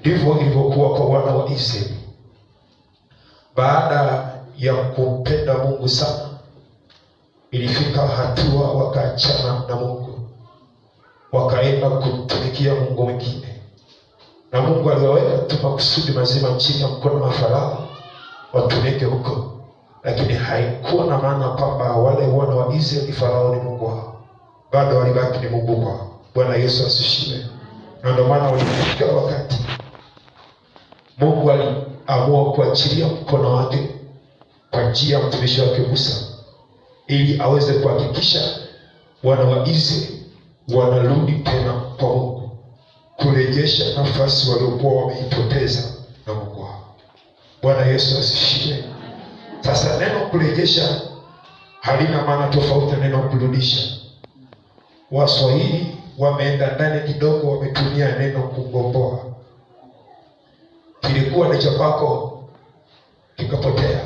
Ndivyo ilivyokuwa kwa wana wa Israeli. Baada ya kumpenda Mungu sana, ilifika hatua wakaachana na Mungu, wakaenda kumtumikia Mungu mwingine. Na Mungu aliwaweka tu makusudi mazima chini ya mkono wa Farao watumike huko, lakini haikuwa na maana kwamba wale wana wa Israeli Farao ni Mungu wao. Bado walibaki ni Mungu wao. Bwana Yesu asifiwe. Na ndio maana walifika wakati Mungu aliamua kuachilia mkono wake kwa njia ya mtumishi wake Musa, ili aweze kuhakikisha wana wa Israeli wanarudi tena kwa Mungu, kurejesha nafasi waliokuwa wameipoteza na Mungu wao. Bwana Yesu asifiwe. Sasa neno kurejesha halina maana tofauti na neno kurudisha. Waswahili wameenda ndani kidogo, wametumia neno kugomboa. Kilikuwa ni cha kwako kikapotea,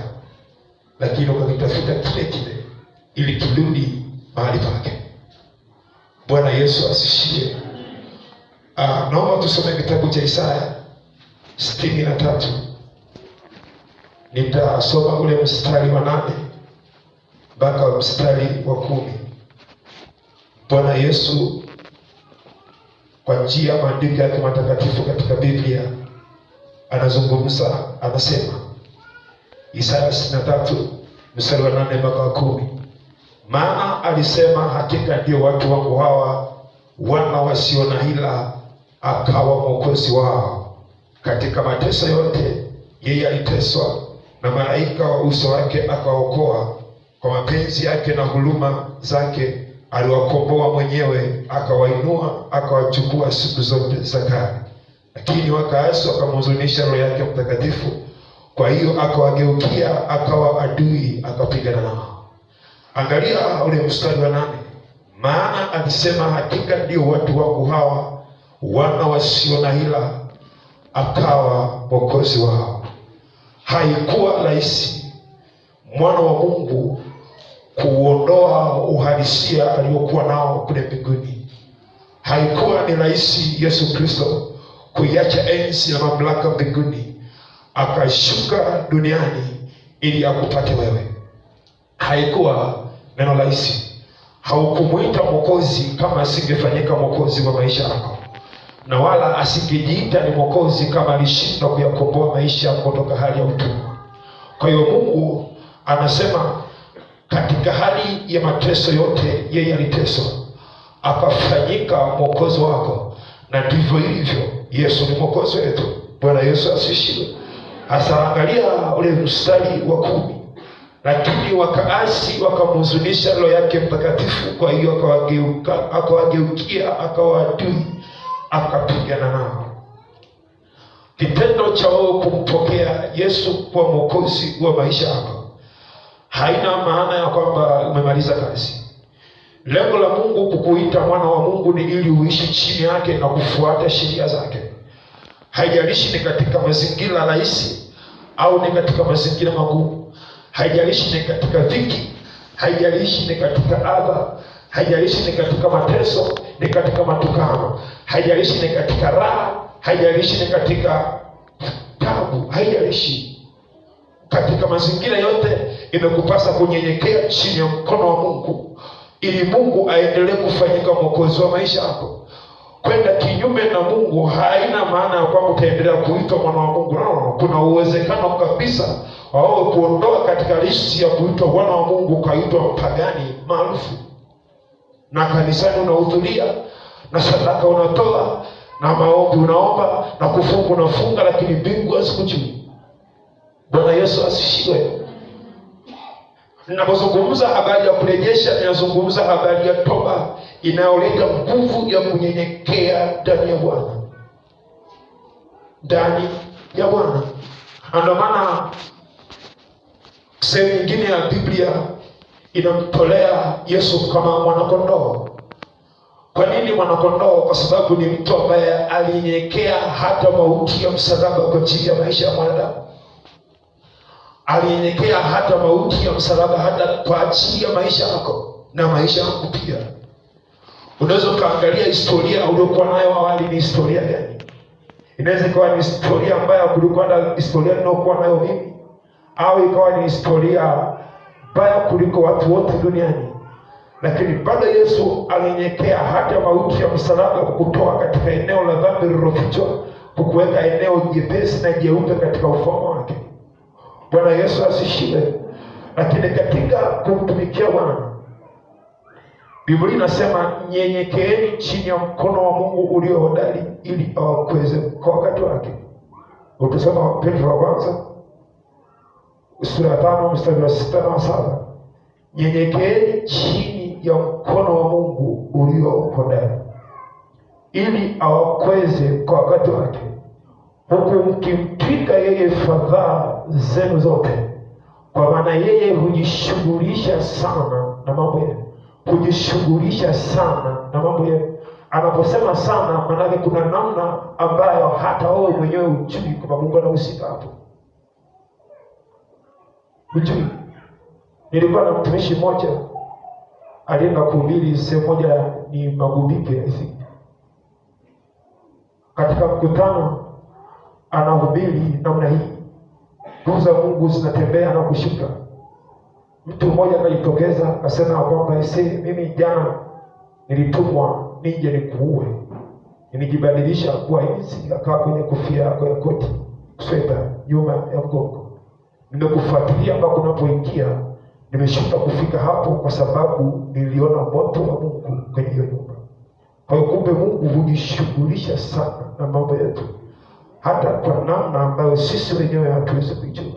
lakini ukakitafuta kile kile ili kirudi mahali pake. Bwana Yesu asifiwe. Naomba tusome kitabu cha Isaya 63. Nitasoma ule mstari wa 8 mpaka mstari wa 10. Bwana Yesu kwa njia ya maandiko yake matakatifu katika Biblia anazungumza, anasema, Isaya 63 mstari wa 8 mpaka 10. Maana alisema, hakika ndio watu wangu hawa, wana wasio na hila, akawa mwokozi wao. Katika mateso yote yeye aliteswa, na malaika wa uso wake akaokoa. Kwa mapenzi yake na huruma zake aliwakomboa mwenyewe, akawainua, akawachukua siku zote za kale. Lakini wakaasi, wakamhuzunisha Roho yake Mtakatifu. Kwa hiyo akawageukia, akawa adui, akapigana nao. Angalia ule mstari wa 8. Maana alisema, hakika ndio watu wangu hawa, wana wasio na hila, akawa mwokozi wao. Haikuwa rahisi mwana wa Mungu kuondoa uhalisia aliokuwa nao kule mbinguni. Haikuwa ni rahisi Yesu Kristo kuiacha enzi na mamlaka mbinguni akashuka duniani ili akupate wewe. Haikuwa neno rahisi. Haukumuita mwokozi kama asingefanyika mwokozi wa maisha yako, na wala asingejiita ni mwokozi kama alishindwa kuyakomboa maisha kutoka hali ya utumwa. Kwa hiyo Mungu anasema katika hali ya mateso yote yeye aliteswa, akafanyika mwokozi wako. Na ndivyo ilivyo, Yesu ni mwokozi wetu. Bwana Yesu asifiwe. Hasa angalia ule mstari wa 10. Lakini wakaasi, wakamhuzunisha Roho yake Mtakatifu. Kwa hiyo akawageukia, akawa adui, akapigana nao. Kitendo cha wewe kumpokea Yesu kwa mwokozi wa maisha yako haina maana ya kwamba umemaliza kazi. Lengo la Mungu kukuita mwana wa Mungu ni ili uishi chini yake na kufuata sheria zake. Haijalishi ni katika mazingira rahisi au ni katika mazingira magumu. Haijalishi ni katika dhiki, haijalishi ni katika adha, haijalishi ni katika mateso, ni katika matukano, haijalishi ni katika raha, haijalishi ni katika tabu, haijalishi. Katika mazingira yote imekupasa kunyenyekea chini ya mkono wa Mungu ili Mungu aendelee kufanyika mwokozi wa maisha yako. Kwenda kinyume na Mungu haina maana ya kwamba utaendelea kuitwa mwana wa Mungu. No. Kuna uwezekano kabisa wao kuondoa katika listi ya kuitwa mwana wa Mungu kaitwa mpagani maarufu, na kanisani unahudhuria na sadaka unatoa na maombi unaomba na kufunga unafunga, lakini mbingu hazikujui. Bwana Yesu asifiwe. Ninapozungumza habari ya kurejesha, ninazungumza habari ya toba inayoleta nguvu ya kunyenyekea ndani ya Bwana. Ndani ya Bwana. Ndio maana sehemu nyingine ya Biblia inamtolea Yesu kama mwanakondoo. Kwa nini mwanakondoo? Kwa sababu ni mtu ambaye alinyenyekea hata mauti ya msalaba kwa ajili ya maisha ya mwanadamu. Alinyenyekea hata mauti ya msalaba hata kwa ajili ya maisha yako na maisha yangu pia. Unaweza kaangalia historia uliokuwa nayo awali ni historia gani? Inaweza ikawa ni historia mbaya kuliko hata historia ninayokuwa nayo mimi, au ikawa ni historia mbaya kuliko watu wote duniani. Lakini bado Yesu alinyenyekea hata mauti ya msalaba, kukutoa katika eneo la dhambi lililofichwa, kukuweka eneo jepesi na jeupe katika ufalme wake. Bwana Yesu asifiwe. Lakini katika kumtumikia Bwana, Biblia inasema nyenyekeeni chini ya mkono wa Mungu ulio hodari, ili awakweze kwa wakati wake. Utasoma Petro wa kwanza sura ya 5 mstari wa 6 na 7. Nyenyekeeni chini ya mkono wa Mungu ulio hodari, ili awakweze kwa wakati wake, huku mkimtwika yeye fadhaa zenu zote, kwa maana yeye hujishughulisha sana na mambo yenu. Kujishughulisha sana na mambo yenu. Anaposema sana, maana kuna namna ambayo hata wewe mwenyewe hujui kwamba Mungu anahusika hapo. Hujui. Nilikuwa na mtumishi mmoja alienda kuhubiri sehemu moja, ni Magubike I think. Katika mkutano anahubiri namna hii, nguvu za Mungu zinatembea na kushuka. Mtu mmoja akajitokeza akasema kwamba mimi jana nilitumwa nije nikuue. Nilijibadilisha kuwa hizi, akawa kwenye kofia yako ya koti, sweta nyuma ya mgongo. Nimekufuatilia mpaka unapoingia, nimeshuka kufika hapo kwa sababu niliona moto wa Mungu kwenye hiyo nyumba. Kwa hiyo kumbe Mungu hujishughulisha sana na mambo yetu, hata kwa namna ambayo sisi wenyewe hatuwezi kujua.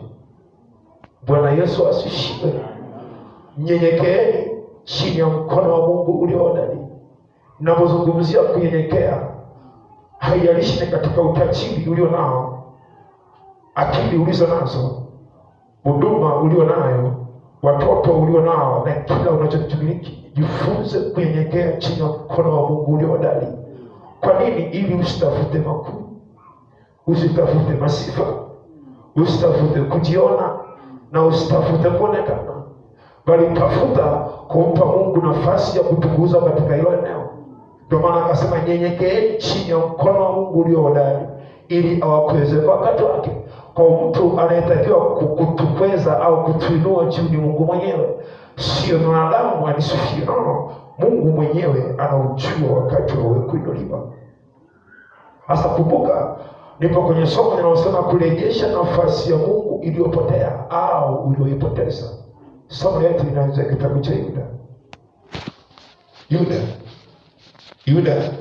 Bwana Yesu asifiwe. Nyenyekeeni chini ya mkono wa Mungu ulio hodari. Ninapozungumzia kunyenyekea, haijalishi ni katika utajiri ulio nao, akili ulizo nazo, huduma ulio nayo, watoto ulio nao, na kila unachomiliki. Jifunze kunyenyekea chini ya mkono wa Mungu ulio hodari. Kwa nini? Ili usitafute makuu, usitafute masifa, usitafute kujiona, na usitafute kuonekana, bali tafuta kumpa Mungu nafasi ya kutukuza katika hilo eneo. Ndio maana akasema nyenyekeeni chini ya mkono wa Mungu ulio hodari, ili awakweze kwa wakati wake. Kwa mtu anayetakiwa kutukweza au kutuinua juu ni Mungu mwenyewe, sio mwanadamu anisifie. Mungu mwenyewe anaujua wakati wa kuinuliwa. Hasa kumbuka, nipo kwenye somo linalosema kurejesha nafasi ya Mungu iliyopotea au ulioipoteza. Somo letu linaanza kitabu cha Yuda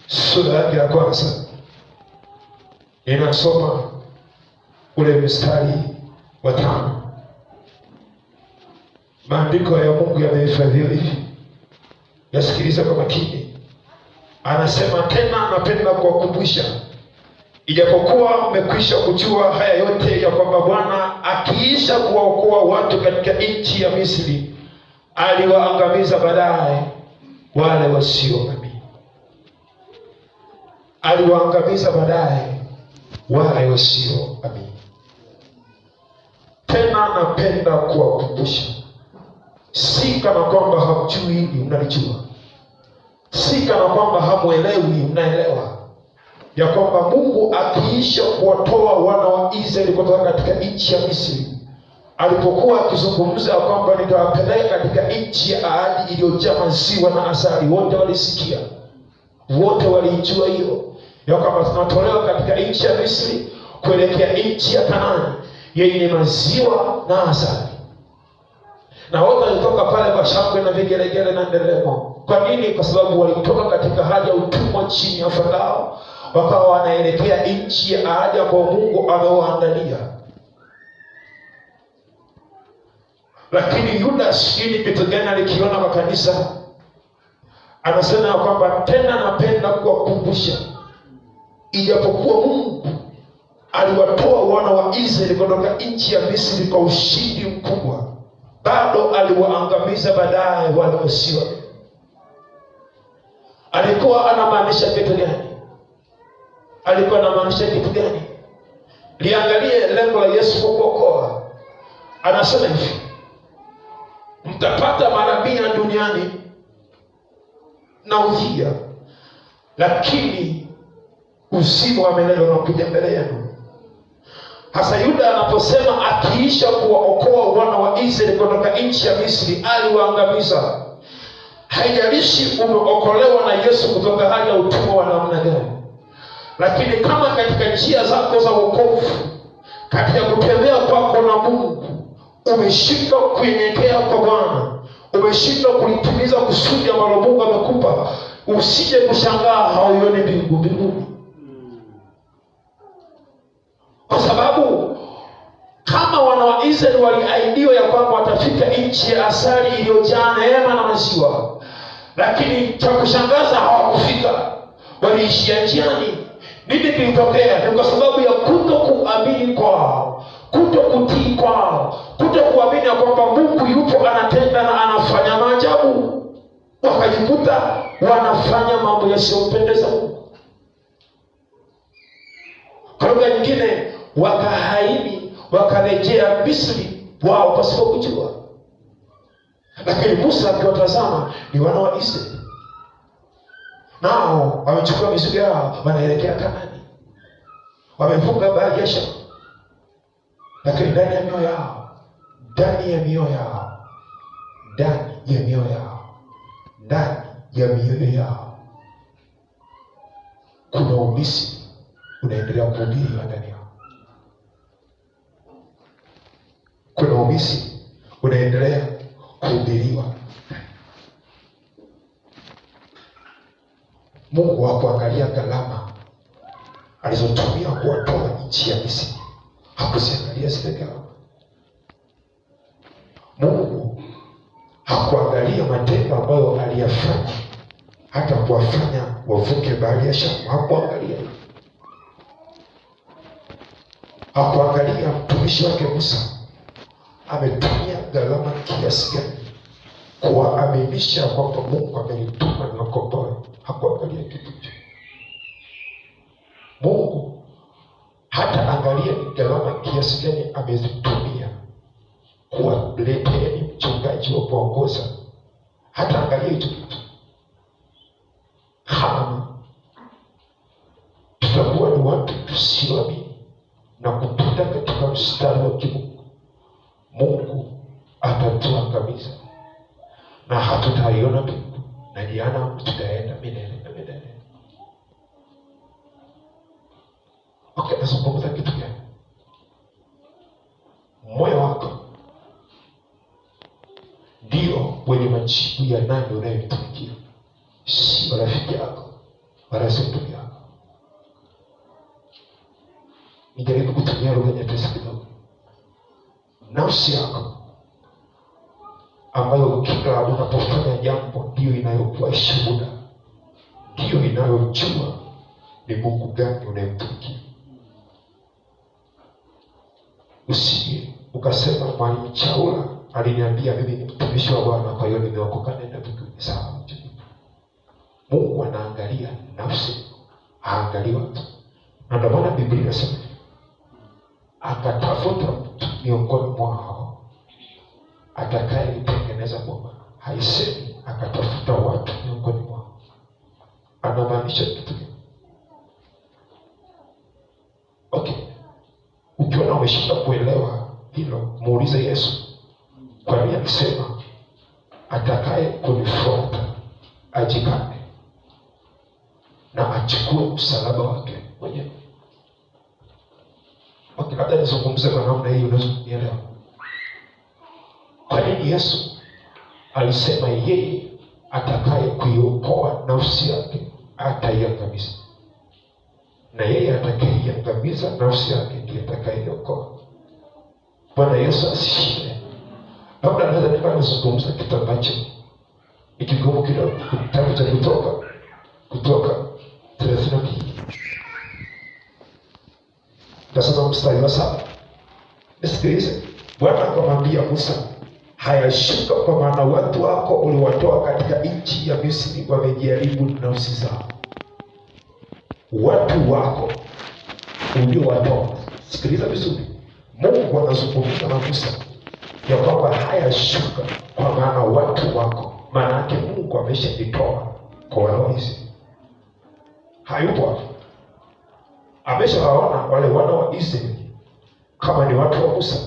sura yake ya kwanza. Inasoma ule mstari wa 5. Maandiko ya Mungu yamehifadhiwa hivi, yasikiliza kwa makini. Anasema tena, anapenda kuwakumbusha, ijapokuwa mmekwisha kujua haya yote, ya kwamba Bwana akiisha kuwaokoa watu katika nchi ya Misri, aliwaangamiza baadaye wale wasioamini. Aliwaangamiza baadaye wale wasioamini. Tena napenda kuwakumbusha, si kana kwamba hamjui hili, mnalijua. Si kana kwamba hamuelewi, mnaelewa. Ya kwamba Mungu akiisha kuwatoa wana wa Israeli kutoka katika nchi ya Misri, alipokuwa akizungumza kwamba nitawapeleka katika nchi ya ahadi iliyojaa maziwa na asali, wote walisikia, wote walijua hiyo, ya kwamba tunatolewa katika nchi ya Misri kuelekea nchi ya Kanaani yenye maziwa na asali. Na wote walitoka pale kwa shangwe na vigelegele na nderemo. Kwa nini? Kwa sababu walitoka katika hali ya utumwa chini ya Farao, wakawa wanaelekea nchi ya ahadi kwa Mungu amewaandalia. Lakini Yuda sikini kitu gani alikiona kwa kanisa? Anasema kwamba tena napenda kuwakumbusha, ijapokuwa Mungu aliwatoa wana wa Israeli kutoka nchi ya Misri kwa ushindi mkubwa, bado aliwaangamiza baadaye wale wasio. Alikuwa anamaanisha kitu gani? Alikuwa anamaanisha kitu gani? Liangalie lengo la Yesu kukuokoa. Anasema hivi, mtapata mara 100 duniani na udhia, lakini uzima wa milele unakuja mbele yenu. Hasa Yuda anaposema akiisha kuwaokoa wana wa Israeli kutoka nchi ya Misri aliwaangamiza. Haijalishi umeokolewa na Yesu kutoka hali ya utumwa wa namna gani, lakini kama katika njia zako za wokovu, katika kutembea kwako na Mungu, umeshindwa kunyenyekea kwa Bwana, umeshindwa kulitimiza kusudi ambalo Mungu amekupa, usije kushangaa hauioni mbinguni. Kwa sababu kama wana wa Israeli waliahidiwa ya kwamba watafika nchi ya asali iliyojaa neema na maziwa, lakini cha kushangaza hawakufika, waliishia njiani. Nini kilitokea? Ni kwa sababu ya kutokuamini kwao, kutokutii kwao, kutokuamini ya kwamba Mungu yupo anatenda na anafanya maajabu. Wakajikuta wanafanya mambo yasiyompendeza Mungu. Kwa lugha nyingine, wakahaini, wakarejea Misri wao pasipo kujua. Lakini Musa akiwatazama ni wana wa Israeli, nao wamechukua mizigo yao, wanaelekea Kanaani, wamevuka bahari ya Shamu. Lakini ndani ya mioyo yao, ndani ya mioyo yao, ndani ya mioyo yao, ndani ya mioyo yao kuna umisi unaendelea kuhubiriwa ndani yao. Kuna umisi unaendelea kuhubiriwa. Mungu hakuangalia gharama alizotumia kuwatoa nchi ya Misri, hakuziangalia zile gharama. Mungu hakuangalia matendo ambayo aliyafanya hata kuwafanya wavuke bahari ya Shamu, hakuangalia. Hakuangalia mtumishi wake Musa ametumia gharama kiasi gani kuwaaminisha kwamba Mungu amenituma niwakomboe. Hakuangalia kitu hicho. Mungu hata angalia ni gharama kiasi gani amezitumia kuwaletea mchungaji wa kuongoza. Hata angalia hicho kitu. Kama tutakuwa ni watu tusioamini na kupita katika mstari wa kimungu, Mungu atatuangamiza na hatutaiona mbingu, na jehanamu tutaenda milele na milele. Okay, nazungumza kitu gani? Moyo wako ndio wenye majibu ya nani unayemtumikia, si rafiki yako wala si ndugu yako. Nijaribu kutumia lugha nyepesi kidogo. Nafsi yako ambayo kila unapofanya jambo ndio inayokuwa shuhuda, ndio inayojua ni Mungu gani unayemtumikia. Usije ukasema Mwalimu Chaula aliniambia mimi ni mtumishi wa Bwana, kwa hiyo nimeokoka nenda mbinguni. Sawa. Mungu anaangalia nafsi, haangalii watu. Na ndio maana Biblia inasema akatafuta mtu miongoni mwao atakaye kutengeneza mwamba. Haisemi akatafuta watu miongoni mwao. Anamaanisha kitu gani? Okay, ukiona umeshinda kuelewa hilo, muulize Yesu, kwa nini alisema atakaye kunifuata ajikane na achukue msalaba wake mwenyewe. Okay, labda nizungumze kwa namna hii unaweza kunielewa. Kwa nini Yesu alisema yeye atakaye kuiokoa nafsi yake ataiangamiza, na yeye atakayeiangamiza nafsi yake ndiye atakayeiokoa? Bwana Yesu asifiwe. Labda naweza nikazungumza kitu ambacho ni kigumu kidogo. Kitabu cha Kutoka 32 nasoma mstari wa 7. Nisikilize. Bwana akamwambia Musa, hayashuka kwa maana watu wako uliwatoa katika nchi ya Misri wamejaribu nafsi zao. Watu wako uliowatoa. Sikiliza vizuri. Mungu anazungumza na Musa ya kwamba hayashuka kwa maana watu wako. Maana yake Mungu ameshajitoa kwa Waisraeli. Hayupo. Ameshawaona wale wana wa Israeli kama ni watu wa Musa.